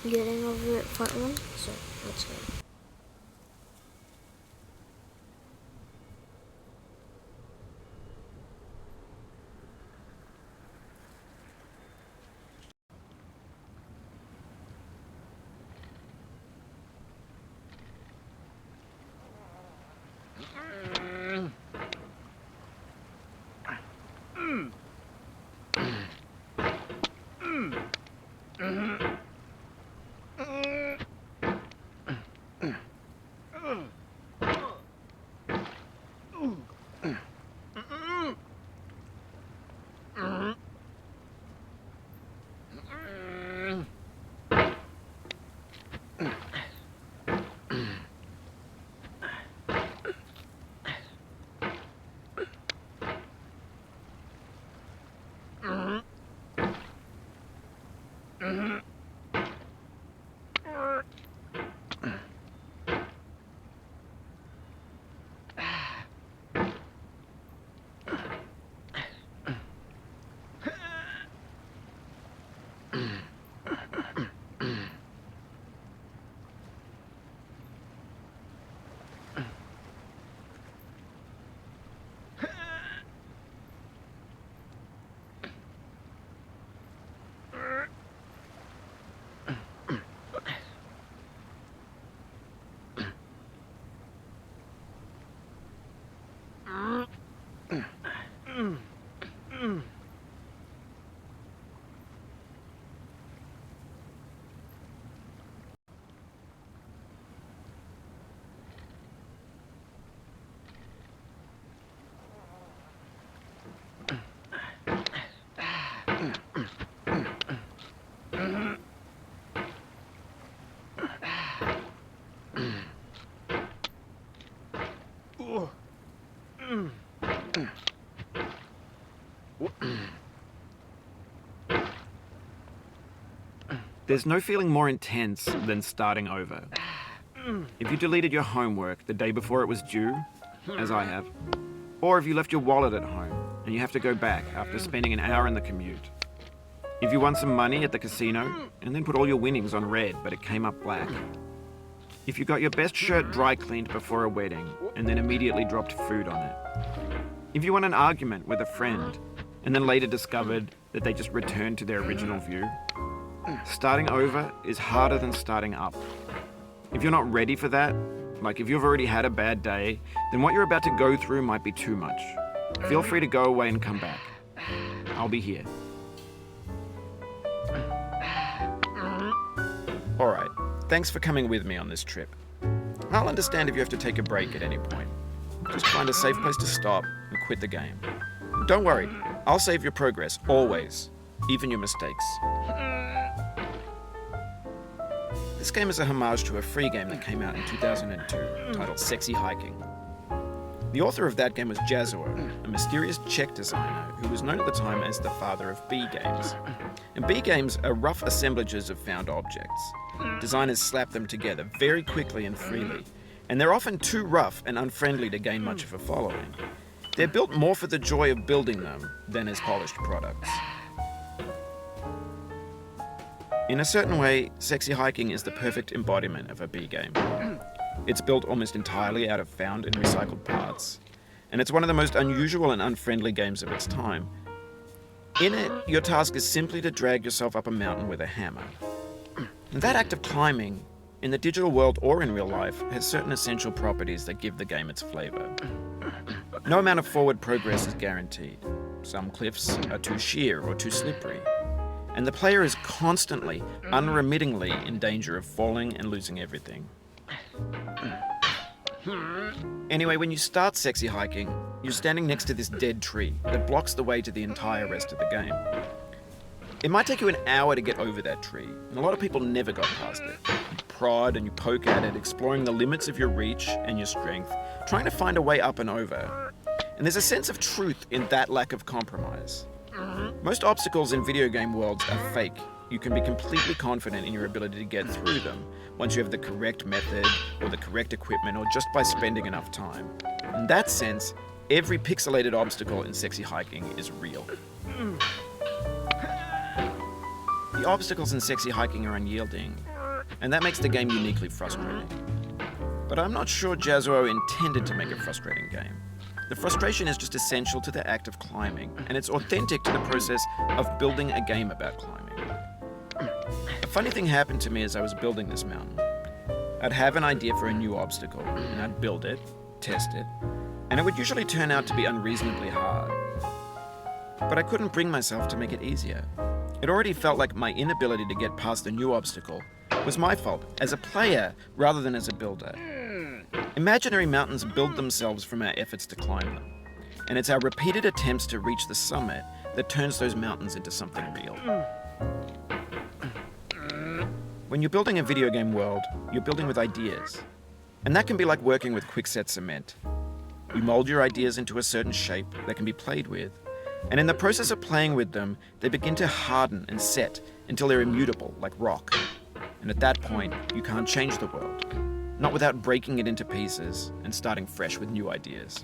getting over it part one, so let's go. There's no feeling more intense than starting over. If you deleted your homework the day before it was due, as I have, or if you left your wallet at home and you have to go back after spending an hour in the commute. If you won some money at the casino and then put all your winnings on red but it came up black. If you got your best shirt dry cleaned before a wedding and then immediately dropped food on it. If you won an argument with a friend and then later discovered that they just returned to their original view. Starting over is harder than starting up. If you're not ready for that, like if you've already had a bad day, then what you're about to go through might be too much. Feel free to go away and come back. I'll be here. Alright, thanks for coming with me on this trip. I'll understand if you have to take a break at any point. Just find a safe place to stop and quit the game. Don't worry, I'll save your progress, always, even your mistakes. This game is a homage to a free game that came out in 2002, titled Sexy Hiking. The author of that game was Jazor, a mysterious Czech designer who was known at the time as the father of B games. And B games are rough assemblages of found objects. Designers slap them together very quickly and freely, and they're often too rough and unfriendly to gain much of a following. They're built more for the joy of building them than as polished products. In a certain way, Sexy Hiking is the perfect embodiment of a B game. It's built almost entirely out of found and recycled parts, and it's one of the most unusual and unfriendly games of its time. In it, your task is simply to drag yourself up a mountain with a hammer. And that act of climbing, in the digital world or in real life, has certain essential properties that give the game its flavor. No amount of forward progress is guaranteed. Some cliffs are too sheer or too slippery. And the player is constantly, unremittingly in danger of falling and losing everything. Anyway, when you start Sexy Hiking, you're standing next to this dead tree that blocks the way to the entire rest of the game. It might take you an hour to get over that tree, and a lot of people never got past it. You prod and you poke at it, exploring the limits of your reach and your strength, trying to find a way up and over. And there's a sense of truth in that lack of compromise. Most obstacles in video game worlds are fake. You can be completely confident in your ability to get through them once you have the correct method or the correct equipment or just by spending enough time. In that sense, every pixelated obstacle in Sexy Hiking is real. The obstacles in sexy hiking are unyielding, and that makes the game uniquely frustrating. But I'm not sure Jazuo intended to make a frustrating game. The frustration is just essential to the act of climbing, and it's authentic to the process of building a game about climbing. A funny thing happened to me as I was building this mountain. I'd have an idea for a new obstacle, and I'd build it, test it, and it would usually turn out to be unreasonably hard. But I couldn't bring myself to make it easier. It already felt like my inability to get past the new obstacle was my fault as a player rather than as a builder. Imaginary mountains build themselves from our efforts to climb them, and it's our repeated attempts to reach the summit that turns those mountains into something real. When you're building a video game world, you're building with ideas, and that can be like working with quickset cement. You mold your ideas into a certain shape that can be played with, and in the process of playing with them, they begin to harden and set until they're immutable, like rock. And at that point, you can't change the world. Not without breaking it into pieces and starting fresh with new ideas.